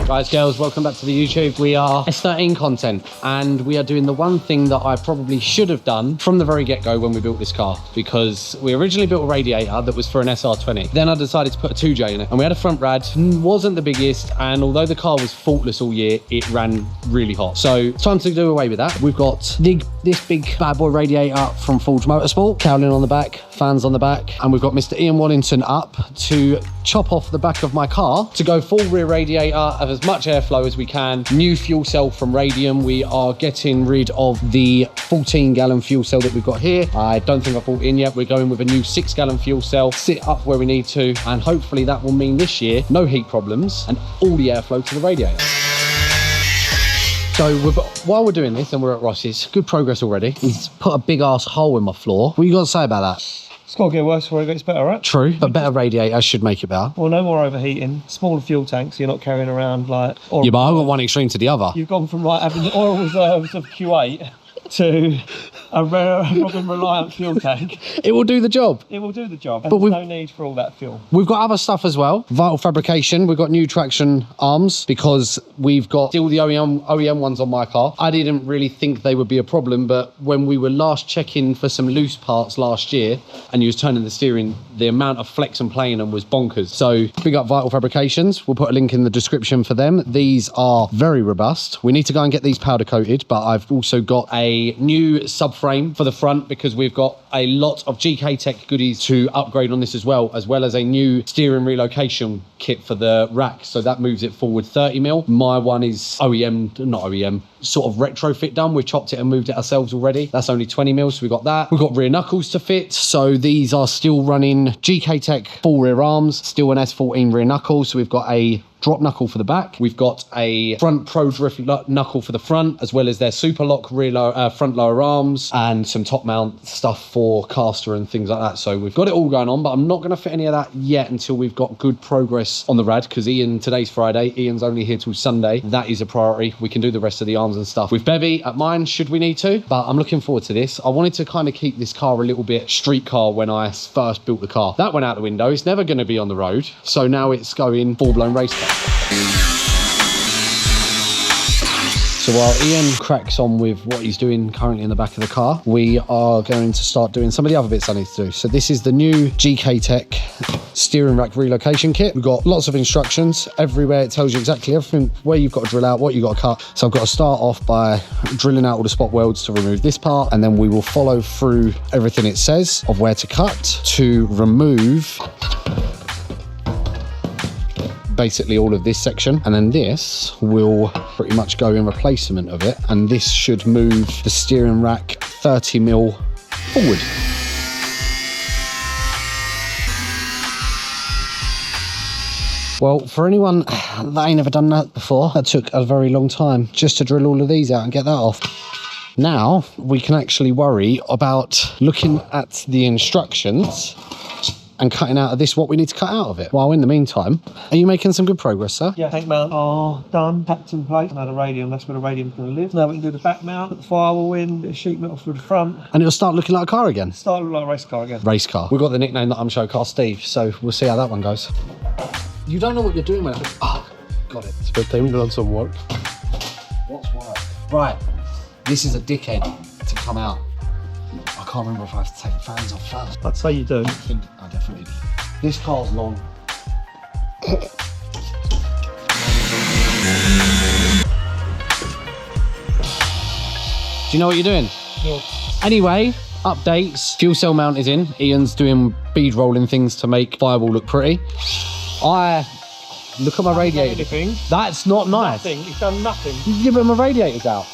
Guys, girls, welcome back to the YouTube. We are S13 content, and we are doing the one thing that I probably should have done from the very get-go when we built this car, because we originally built a radiator that was for an SR20. Then I decided to put a 2J in it, and we had a front rad, wasn't the biggest, and although the car was faultless all year, it ran really hot. So it's time to do away with that. We've got this big bad boy radiator from Forge Motorsport, cowling on the back, fans on the back, and we've got Mr. Ian Wallington up to chop off the back of my car to go full rear radiator, have as much airflow as we can. New fuel cell from Radium. We are getting rid of the 14-gallon fuel cell that we've got here. I don't think I've bought in yet. We're going with a new 6-gallon fuel cell, sit up where we need to, and hopefully that will mean this year no heat problems and all the airflow to the radiator. So while we're doing this and we're at Ross's, good progress already. He's put a big ass hole in my floor. What you got to say about that? It's got to get worse before it gets better, right? True, but better radiator should make it better. Well, no more overheating, smaller fuel tanks, you're not carrying around like... Yeah, but I've got one extreme to the other. You've gone from like having oil reserves of Q8 to a rare Robin reliant fuel tank. It will do the job. It will do the job. But there's no need for all that fuel. We've got other stuff as well. Vital fabrication. We've got new traction arms because we've got still the OEM ones on my car. I didn't really think they would be a problem, but when we were last checking for some loose parts last year and you was turning the steering, the amount of flex and playing them was bonkers. So big up Vital Fabrications. We'll put a link in the description for them. These are very robust. We need to go and get these powder coated, but I've also got a new subframe for the front because we've got a lot of GK Tech goodies to upgrade on this as well as a new steering relocation kit for the rack. So that moves it forward 30mm. My one is not OEM, sort of retrofit done. We've chopped it and moved it ourselves already. That's only 20mm, so we've got that. We've got rear knuckles to fit. So these are still running GK Tech full rear arms, still an S13 rear knuckle. So we've got a drop knuckle for the back. We've got a front Pro Drift knuckle for the front, as well as their super lock rear front lower arms and some top mount stuff for caster and things like that. So we've got it all going on, but I'm not going to fit any of that yet until we've got good progress on the rad, because today's Friday, Ian's only here till Sunday. That is a priority. We can do the rest of the arms and stuff with Bevy at mine should we need to, but I'm looking forward to this. I wanted to kind of keep this car a little bit street car when I first built the car. That went out the window. It's never going to be on the road, so now it's going full-blown race car. So while Ian cracks on with what he's doing currently in the back of the car, we are going to start doing some of the other bits I need to do. So this is the new GK Tech steering rack relocation kit. We've got lots of instructions everywhere. It tells you exactly everything, where you've got to drill out, what you've got to cut. So I've got to start off by drilling out all the spot welds to remove this part, and then we will follow through everything it says of where to cut to remove basically all of this section, and then this will pretty much go in replacement of it, and this should move the steering rack 30mm forward. Well, for anyone that ain't ever done that before, that took a very long time just to drill all of these out and get that off. Now we can actually worry about looking at the instructions and cutting out of this what we need to cut out of it. While in the meantime, are you making some good progress, sir? Yeah, tank mount are done, packed in place. Now the radium, that's where the radium's going to live. Now we can do the back mount, put the firewall in, bit of sheet metal through the front. And it'll start looking like a car again? Start looking like a race car again. Race car. We've got the nickname that I'm Show Car Steve, so we'll see how that one goes. You don't know what you're doing when got it. It's about time we've done some work. What's work? Right, this is a dickhead to come out. I can't remember if I have to take the fans off first. I'd say you do. I think I definitely do. This car's long. Do you know what you're doing? No. Anyway, updates. Fuel cell mount is in. Ian's doing bead rolling things to make firewall look pretty. Look at my radiator. Anything. That's not nice. Nothing. He's done nothing. Yeah, but my radiator's out.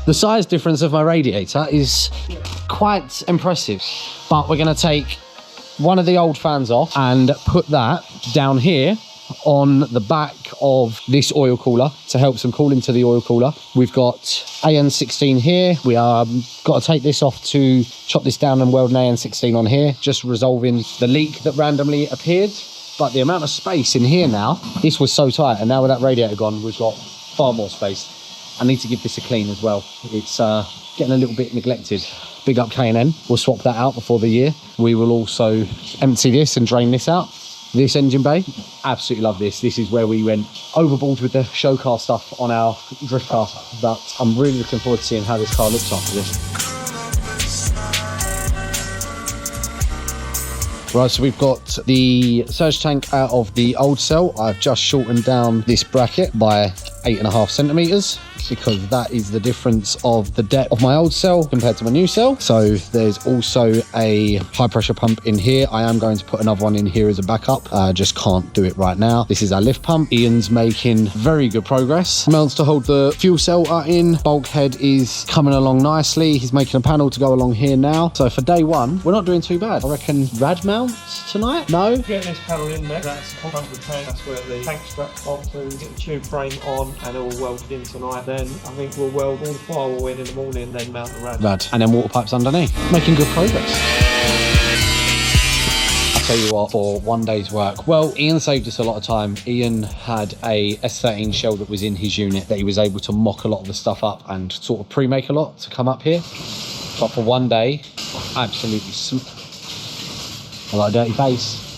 The size difference of my radiator is quite impressive. But we're going to take one of the old fans off and put that down here on the back of this oil cooler to help some cooling to the oil cooler. We've got AN16 here. We are got to take this off to chop this down and weld an AN16 on here, just resolving the leak that randomly appeared. But the amount of space in here now, this was so tight, and now with that radiator gone, we've got far more space. I need to give this a clean as well. It's getting a little bit neglected. Big up K&N. We'll swap that out before the year. We will also empty this and drain this out. This engine bay, absolutely love this. This is where we went overboard with the show car stuff on our drift car, but I'm really looking forward to seeing how this car looks after this. Right, so we've got the surge tank out of the old cell. I've just shortened down this bracket by 8.5 centimeters because that is the difference of the depth of my old cell compared to my new cell. So there's also a high pressure pump in here. I am going to put another one in here as a backup. Just can't do it right now. This is our lift pump. Ian's making very good progress. Mounts to hold the fuel cell are in. Bulkhead is coming along nicely. He's making a panel to go along here now. So for day one, we're not doing too bad. I reckon rad mounts tonight? No? Getting this panel in there, that's the front of the tank. That's where the tank straps onto, get the tube frame on and all welded in tonight. Then I think we'll weld all the firewall in the morning, then mount the rad. And then water pipes underneath. Making good progress. I'll tell you what, for one day's work, well, Ian saved us a lot of time. Ian had a S13 shell that was in his unit that he was able to mock a lot of the stuff up and sort of pre-make a lot to come up here. But for one day, absolutely I like a dirty face.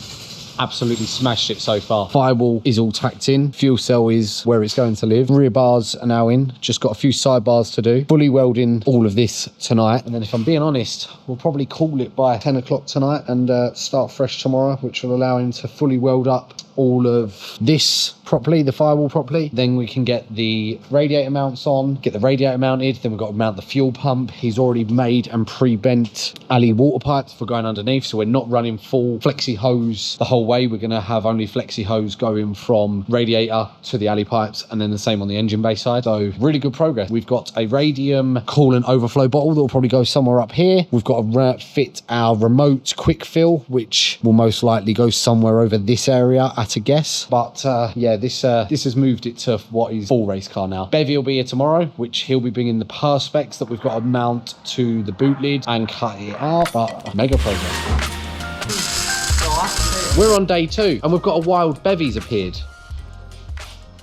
Absolutely smashed it so far. Firewall is all tacked in. Fuel cell is where it's going to live. Rear bars are now in. Just got a few side bars to do. Fully welding all of this tonight. And then if I'm being honest, we'll probably call it by 10 o'clock tonight and start fresh tomorrow, which will allow him to fully weld up all of this properly, the firewall properly. Then we can get the radiator mounts on, get the radiator mounted. Then we've got to mount the fuel pump. He's already made and pre-bent alley water pipes for going underneath. So we're not running full flexi hose the whole way. We're going to have only flexi hose going from radiator to the alley pipes, and then the same on the engine bay side. So really good progress. We've got a radium coolant overflow bottle that will probably go somewhere up here. We've got to fit our remote quick fill, which will most likely go somewhere over this area at a guess. But yeah, this has moved it to what is full race car now. Bevy will be here tomorrow, which he'll be bringing the perspex that we've got to mount to the boot lid and cut it out. But mega progress. We're on day 2 and we've got a wild bevies appeared,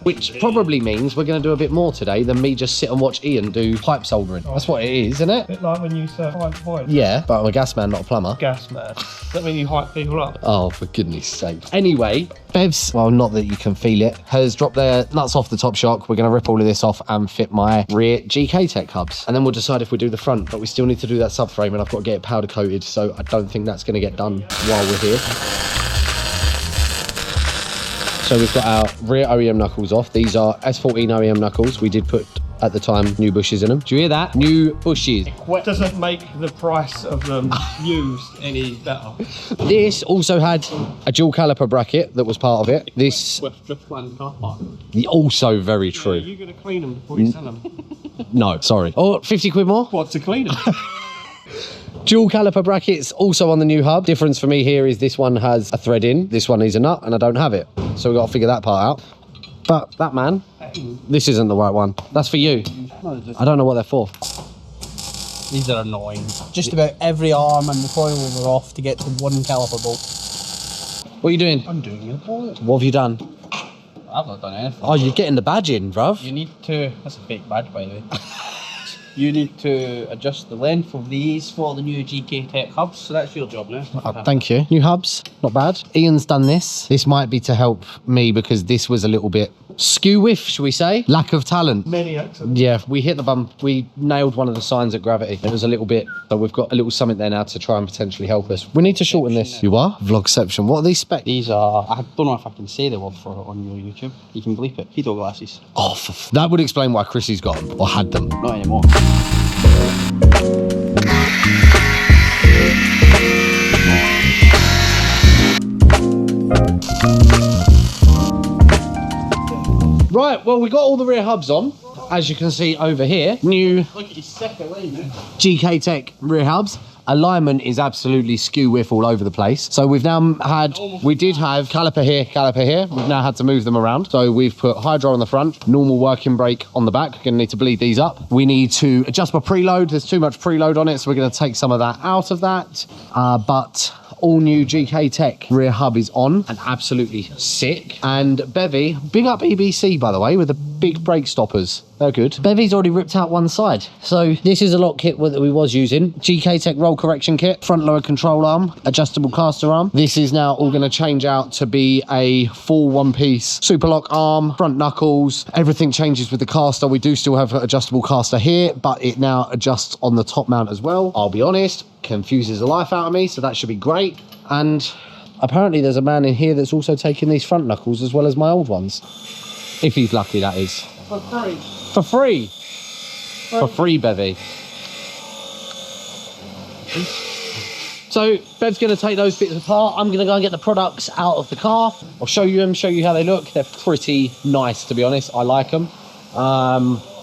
which probably means we're going to do a bit more today than me just sit and watch Ian do pipe soldering. That's what it is, isn't it? A bit like when you serve pipe void. Yeah, but I'm a gas man, not a plumber. Gas man. Does that mean you hype people up? Oh, for goodness sake. Anyway, Bev's, well, not that you can feel it, has dropped their nuts off the top shock. We're going to rip all of this off and fit my rear GK Tech hubs. And then we'll decide if we do the front, but we still need to do that subframe and I've got to get it powder coated, so I don't think that's going to get done while we're here. So we've got our rear OEM knuckles off. These are S13 OEM knuckles. We did put, at the time, new bushes in them. Do you hear that? New bushes. It doesn't make the price of them used any better. This also had a dual caliper bracket that was part of it. This also very true. Yeah, you're going to clean them before you sell them. No, sorry. Oh, 50 quid more? What, to clean them? Dual caliper brackets also on the new hub. Difference for me here is this one has a thread in, this one needs a nut, and I don't have it. So we've got to figure that part out. But that man, this isn't the right one. That's for you. I don't know what they're for. These are annoying. Just about every arm and the coil are off to get to one caliper bolt. What are you doing? I'm doing it. What have you done? I've not done anything. Oh, you're getting the badge in, bruv. You need to... That's a fake badge, by the way. You need to adjust the length of these for the new GK Tech hubs, so that's your job now. Thank you. New hubs, not bad. Ian's done this. This might be to help me because this was a little bit skew with, should we say? Lack of talent. Many accidents. Yeah, we hit the bump. We nailed one of the signs at gravity. It was a little bit, so we've got a little something there now to try and potentially help us. We need to shorten this. You are? Vlogception. What are these specs? These are... I don't know if I can say the word for it on your YouTube. You can bleep it. Pedo glasses. Oh, that would explain why Chrissy's got them, or had them. Not anymore. Right, well, we got all the rear hubs on, as you can see over here. New Look at his second lane now. GK Tech rear hubs. Alignment is absolutely skew with all over the place. So we've now had, we did have caliper here. We've now had to move them around. So we've put hydro on the front, normal working brake on the back. We're gonna need to bleed these up. We need to adjust my preload. There's too much preload on it, so we're gonna take some of that out of that. But all new GK Tech rear hub is on and absolutely sick. And Bevy, big up EBC by the way, with the big brake stoppers. They're good. Bevy's already ripped out one side. So this is a lock kit that we was using. GK Tech roll correction kit, front lower control arm, adjustable caster arm. This is now all going to change out to be a full one-piece super lock arm, front knuckles. Everything changes with the caster. We do still have an adjustable caster here, but it now adjusts on the top mount as well. I'll be honest, confuses the life out of me, so that should be great. And apparently there's a man in here that's also taking these front knuckles as well as my old ones. If he's lucky, that is. For free. For free? For free, Bevy. So Bev's going to take those bits apart. I'm going to go and get the products out of the car. I'll show you them, show you how they look. They're pretty nice, to be honest. I like them.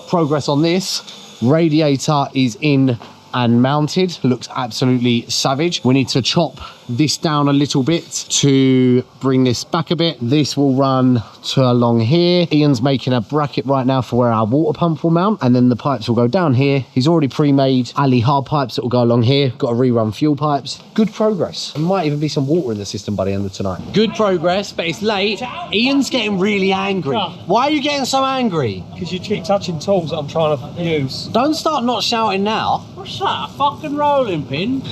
Progress on this. Radiator is in and mounted. Looks absolutely savage. We need to chop this down a little bit to bring this back a bit. This will run to along here. Ian's making a bracket right now for where our water pump will mount, and then the pipes will go down here. He's already pre-made alley hard pipes that will go along here. Got to rerun fuel pipes. Good progress. There might even be some water in the system by the end of tonight. Good progress, but it's late. Ian's getting really angry. Why are you getting so angry? Because you keep touching tools that I'm trying to use. Don't start not shouting now. What's that? A fucking rolling pin?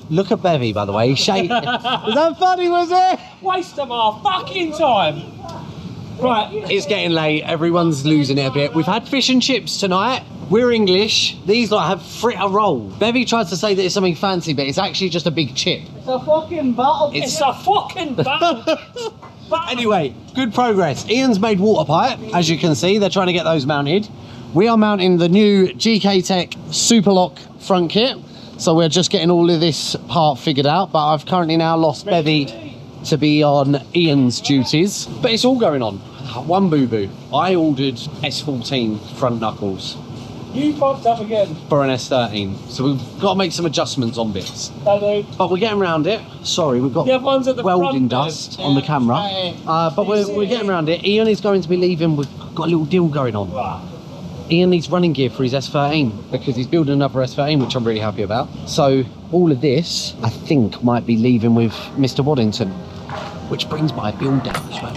Look at Bevy, by the way. He's shaking. Was that funny, was it? Waste of our fucking time. Right. It's getting late. Everyone's losing it a bit. We've had fish and chips tonight. We're English. These lot have fritter roll. Bevy tries to say that it's something fancy, but it's actually just a big chip. It's a fucking bottle. It's a fucking battle. Anyway, good progress. Ian's made water pipe, as you can see. They're trying to get those mounted. We are mounting the new GK Tech Super Lock front kit. So we're just getting all of this part figured out, but I've currently now lost Bevy to be on Ian's duties. But it's all going on. One boo-boo. I ordered S14 front knuckles. You fucked up again. For an S13. So we've got to make some adjustments on bits. Hello. But we're getting around it. Sorry, we've got The other one's at the welding front, dust on the camera. But we're getting around it. Ian is going to be leaving. We've got a little deal going on. Ian needs running gear for his S13 because he's building another S13, which I'm really happy about. So all of this, I think, might be leaving with Mr. Waddington, which brings my bill down as well.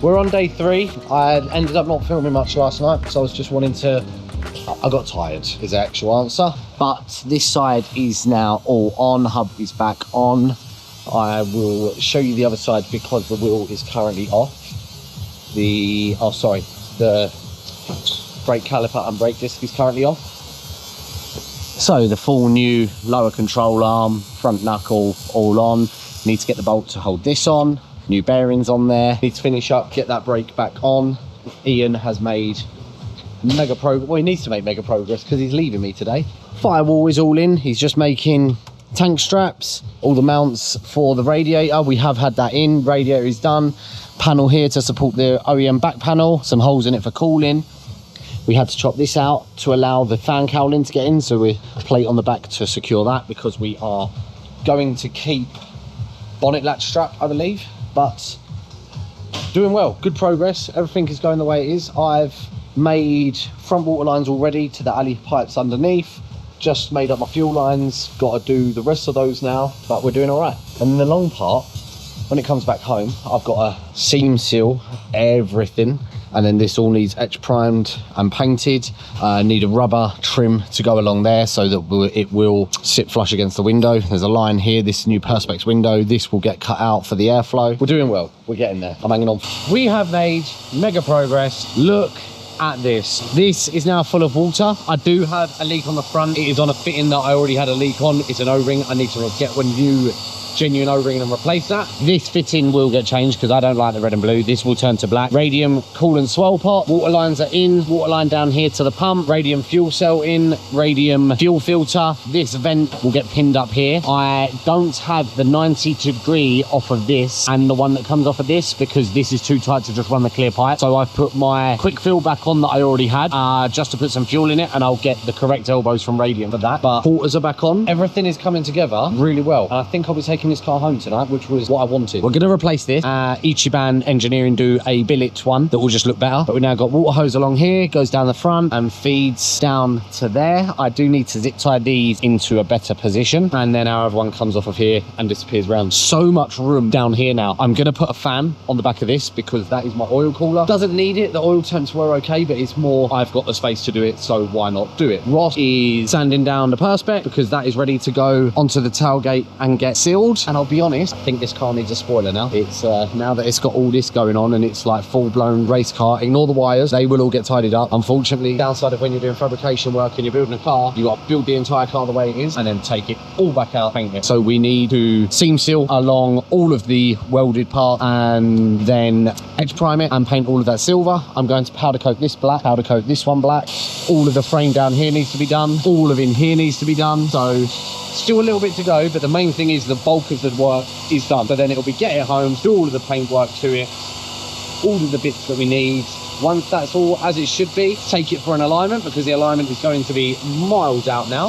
We're on day 3. I ended up not filming much last night because I was just wanting to... I got tired, is the actual answer. But this side is now all on. Hub is back on. I will show you the other side because the wheel is currently off. The brake caliper and brake disc is currently off. So the full new lower control arm, front knuckle, all on. Need to get the bolt to hold this on. New bearings on there. Need to finish up, get that brake back on. Ian has made mega progress. Well, he needs to make mega progress because he's leaving me today. Firewall is all in. He's just making tank straps, all the mounts for the radiator. We have had that in. Radiator is done. Panel here to support the OEM back panel, some holes in it for cooling. We had to chop this out to allow the fan cowling to get in, so we plate on the back to secure that because we are going to keep bonnet latch strap, I believe. But doing well, good progress. Everything is going the way it is. I've made front water lines already to the alley pipes underneath. Just made up my fuel lines, got to do the rest of those now, but we're doing all right. And then the long part, when it comes back home, I've got to seam seal everything, and then this all needs etch primed and painted. Need a rubber trim to go along there so that it will sit flush against the window. There's a line here, this new perspex window. This will get cut out for the airflow. We're doing well, we're getting there. I'm hanging on. We have made mega progress. Look at this. This is now full of water. I do have a leak on the front. It is on a fitting that I already had a leak on. It's an O-ring. I need to get one new genuine O-ring and replace that. This fitting will get changed because I don't like the red and blue. This will turn to black. Radium coolant swell pot. Water lines are in. Water line down here to the pump. Radium fuel cell in. Radium fuel filter. This vent will get pinned up here. I don't have the 90 degree off of this and the one that comes off of this because this is too tight to just run the clear pipe. So I've put my quick fill back on that I already had just to put some fuel in it, and I'll get the correct elbows from Radium for that. But porters are back on. Everything is coming together really well. And I think I'll be taking taking this car home tonight, which was what I wanted. We're going to replace this. Ichiban Engineering do a billet one that will just look better. But we now got water hose along here, goes down the front and feeds down to there. I do need to zip tie these into a better position. And then our other one comes off of here and disappears around. So much room down here now. I'm going to put a fan on the back of this because that is my oil cooler. Doesn't need it. The oil temps were okay, but it's more I've got the space to do it, so why not do it? Ross is sanding down the perspex because that is ready to go onto the tailgate and get sealed. And I'll be honest, I think this car needs a spoiler now. It's now that it's got all this going on and it's like full-blown race car. Ignore the wires, they will all get tidied up. Unfortunately, downside of when you're doing fabrication work and you're building a car, you got to build the entire car the way it is and then take it all back out, paint it. So we need to seam seal along all of the welded part and then edge prime it and paint all of that silver. I'm going to powder coat this black, powder coat this one black. All of the frame down here needs to be done. All of in here needs to be done. So still a little bit to go, but the main thing is the bulk of the work is done. So then it'll be get it home, do all of the paint work to it, all of the bits that we need. Once that's all as it should be, take it for an alignment because the alignment is going to be miles out now.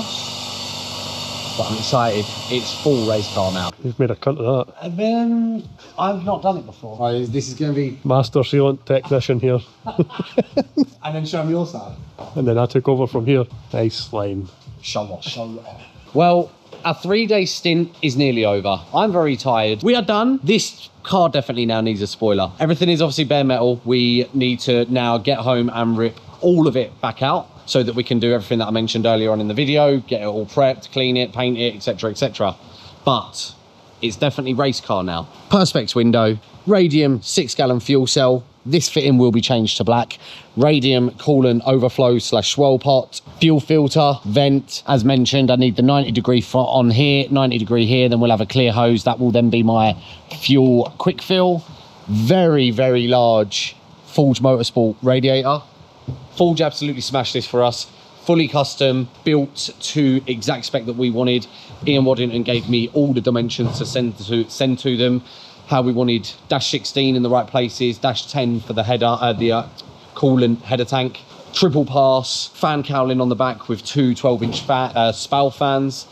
But I'm excited. It's full race car now. You've made a cut of that. And then I've not done it before. This is going to be Master sealant technician here. and then show me your side. And then I took over from here. Nice line. Show off. Well, our 3-day stint is nearly over. I'm very tired. We are done. This car definitely now needs a spoiler. Everything is obviously bare metal. We need to now get home and rip all of it back out so that we can do everything that I mentioned earlier on in the video, get it all prepped, clean it, paint it, etc, etc. But it's definitely race car now. Perspex window, radium 6-gallon fuel cell. This fitting will be changed to black. Radium coolant overflow / swirl pot, fuel filter, vent. As mentioned, I need the 90-degree on here, 90-degree here, then we'll have a clear hose. That will then be my fuel quick fill. Very, very large Forge Motorsport radiator. Forge absolutely smashed this for us. Fully custom, built to exact spec that we wanted. Ian Waddington gave me all the dimensions to send to them. How we wanted -16 in the right places, -10 for the header, the coolant header tank. Triple pass, fan cowling on the back with two 12-inch spout fans.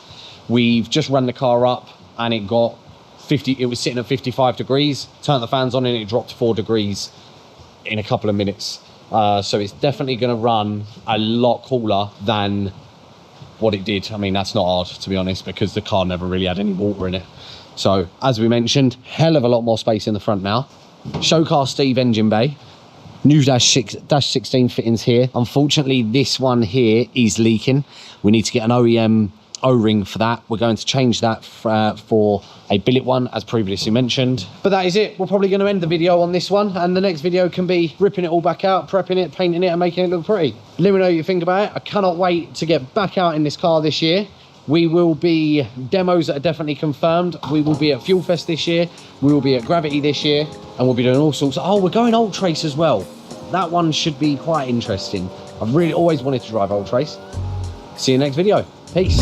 We've just run the car up and it got 50, it was sitting at 55 degrees. Turned the fans on and it dropped 4 degrees in a couple of minutes. So it's definitely going to run a lot cooler than what it did. I mean, that's not hard, to be honest, because the car never really had any water in it. So, as we mentioned, hell of a lot more space in the front now. Show car Steve engine bay. New -16 fittings here. Unfortunately, this one here is leaking. We need to get an OEM O-ring for that. We're going to change that for a billet one, as previously mentioned. But that is it. We're probably going to end the video on this one, and the next video can be ripping it all back out, prepping it, painting it, and making it look pretty. Let me know what you think about it. I cannot wait to get back out in this car this year. We will be demos that are definitely confirmed. We will be at Fuel Fest this year. We will be at Gravity this year, and we'll be doing all sorts. Oh, we're going Ultra Race as well. That one should be quite interesting. I've really always wanted to drive Ultra Race. See you next video. Peace.